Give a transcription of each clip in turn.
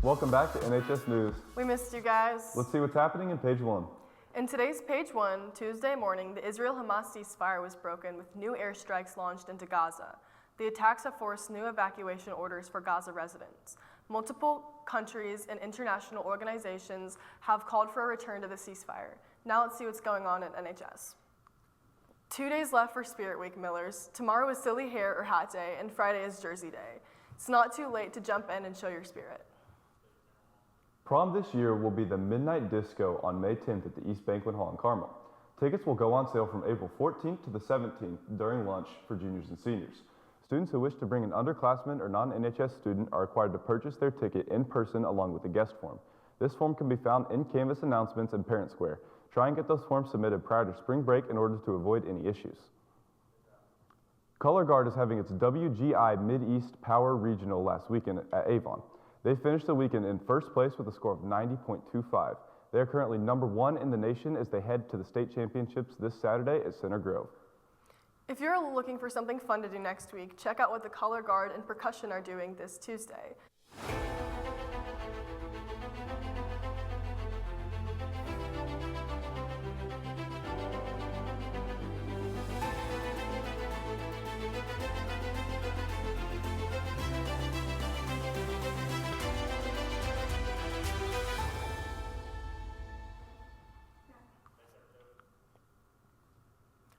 Welcome back to NHS News. We missed you guys. Let's see what's happening in page 1. In today's page 1, Tuesday morning, the Israel-Hamas ceasefire was broken with new airstrikes launched into Gaza. The attacks have forced new evacuation orders for Gaza residents. Multiple countries and international organizations have called for a return to the ceasefire. Now let's see what's going on at NHS. 2 days left for Spirit Week, Millers. Tomorrow is Silly Hair or Hat Day, and Friday is Jersey Day. It's not too late to jump in and show your spirit. Prom this year will be the Midnight Disco on May 10th at the East Banquet Hall in Carmel. Tickets will go on sale from April 14th to the 17th during lunch for juniors and seniors. Students who wish to bring an underclassman or non-NHS student are required to purchase their ticket in person along with a guest form. This form can be found in Canvas announcements and Parent Square. Try and get those forms submitted prior to spring break in order to avoid any issues. Color Guard is having its WGI Mid-East Power Regional last weekend at Avon. They finished the weekend in first place with a score of 90.25. They are currently #1 in the nation as they head to the state championships this Saturday at Center Grove. If you're looking for something fun to do next week, check out what the Color Guard and Percussion are doing this Tuesday.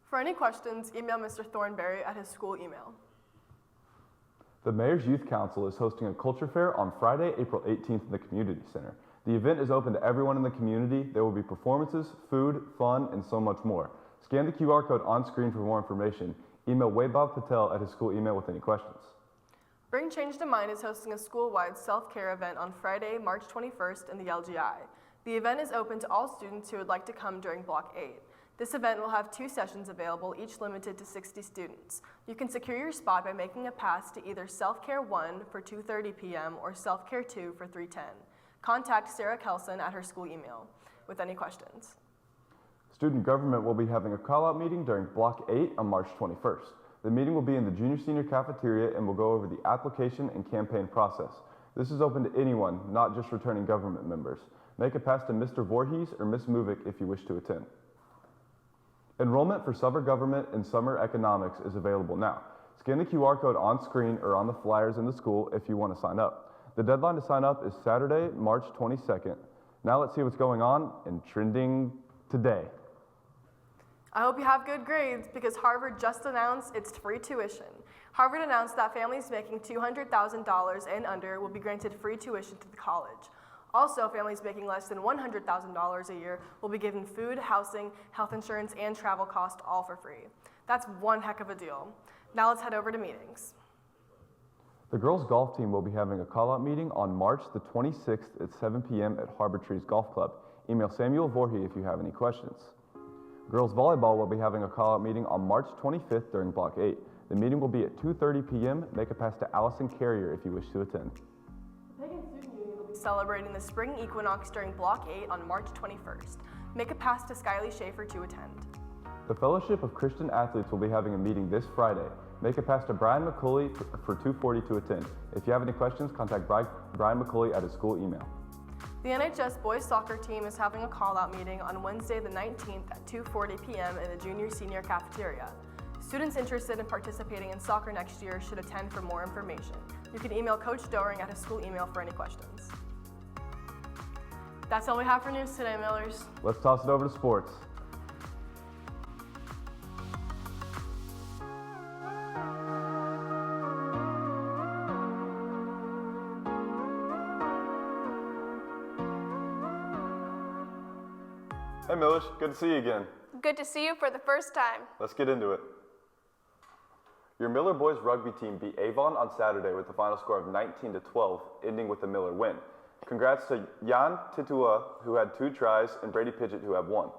For any questions, email Mr. Thornberry at his school email. The Mayor's Youth Council is hosting a culture fair on Friday, April 18th in the Community Center. The event is open to everyone in the community. There will be performances, food, fun, and so much more. Scan the QR code on screen for more information. Email Vaibhav Patel at his school email with any questions. Bring Change to Mind is hosting a school-wide self-care event on Friday, March 21st in the LGI. The event is open to all students who would like to come during Block 8. This event will have 2 sessions available, each limited to 60 students. You can secure your spot by making a pass to either Self-Care 1 for 2:30 p.m. or Self-Care 2 for 3:10. Contact Sarah Kelson at her school email with any questions. Student government will be having a call-out meeting during Block 8 on March 21st. The meeting will be in the junior-senior cafeteria and will go over the application and campaign process. This is open to anyone, not just returning government members. Make a pass to Mr. Voorhees or Ms. Movick if you wish to attend. Enrollment for summer government and summer economics is available now. Scan the QR code on screen or on the flyers in the school if you want to sign up. The deadline to sign up is Saturday, March 22nd. Now let's see what's going on and trending today. I hope you have good grades because Harvard just announced its free tuition. Harvard announced that families making $200,000 and under will be granted free tuition to the college. Also, families making less than $100,000 a year will be given food, housing, health insurance, and travel costs all for free. That's one heck of a deal. Now let's head over to meetings. The girls golf team will be having a call-out meeting on March the 26th at 7 p.m. at Harbor Trees Golf Club. Email Samuel Voorhees if you have any questions. Girls volleyball will be having a call-out meeting on March 25th during Block 8. The meeting will be at 2:30 p.m. Make a pass to Allison Carrier if you wish to attend. Celebrating the spring equinox during Block 8 on March 21st. Make a pass to Skyly Schaefer to attend. The Fellowship of Christian Athletes will be having a meeting this Friday. Make a pass to Brian McCulley for 2:40 to attend. If you have any questions, contact Brian McCulley at his school email. The NHS boys soccer team is having a call-out meeting on Wednesday the 19th at 2:40 p.m. in the junior-senior cafeteria. Students interested in participating in soccer next year should attend for more information. You can email Coach Doering at his school email for any questions. That's all we have for news today, Millers. Let's toss it over to sports. Hey Millers, good to see you again. Good to see you for the first time. Let's get into it. Your Miller boys rugby team beat Avon on Saturday with a final score of 19-12, ending with a Miller win. Congrats to Jan Titua, who had 2 tries, and Brady Pidgett, who had 1.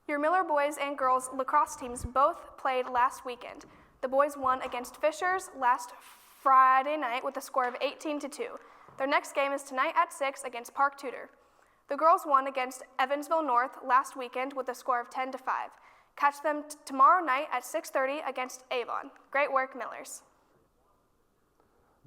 Your Miller boys and girls lacrosse teams both played last weekend. The boys won against Fishers last Friday night with a score of 18-2. Their next game is tonight at 6 against Park Tudor. The girls won against Evansville North last weekend with a score of 10-5. Catch them tomorrow night at 6:30 against Avon. Great work, Millers.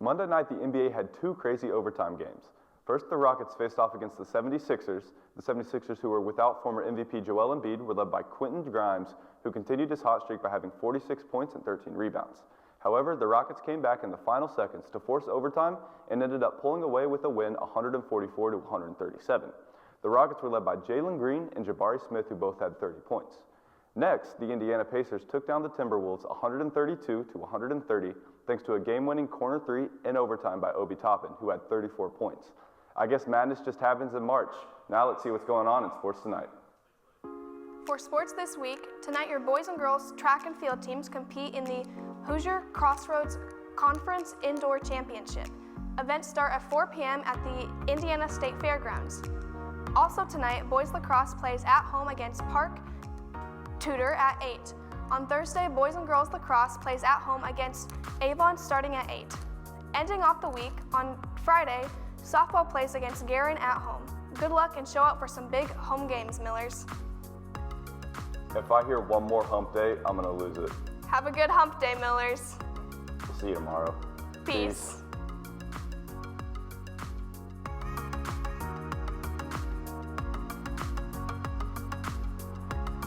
Monday night, the NBA had two crazy overtime games. First, the Rockets faced off against the 76ers. The 76ers, who were without former MVP Joel Embiid, were led by Quentin Grimes, who continued his hot streak by having 46 points and 13 rebounds. However, the Rockets came back in the final seconds to force overtime and ended up pulling away with a win 144 to 137. The Rockets were led by Jalen Green and Jabari Smith, who both had 30 points. Next, the Indiana Pacers took down the Timberwolves 132 to 130 thanks to a game-winning corner three in overtime by Obi Toppin, who had 34 points. I guess madness just happens in March. Now let's see what's going on in sports tonight. For sports this week, tonight your boys and girls track and field teams compete in the Hoosier Crossroads Conference Indoor Championship. Events start at 4 p.m. at the Indiana State Fairgrounds. Also tonight, boys lacrosse plays at home against Park Tudor at 8. On Thursday, boys and girls lacrosse plays at home against Avon starting at 8. Ending off the week, on Friday, softball plays against Guerin at home. Good luck and show up for some big home games, Millers. If I hear one more hump day, I'm going to lose it. Have a good hump day, Millers. We'll see you tomorrow. Peace.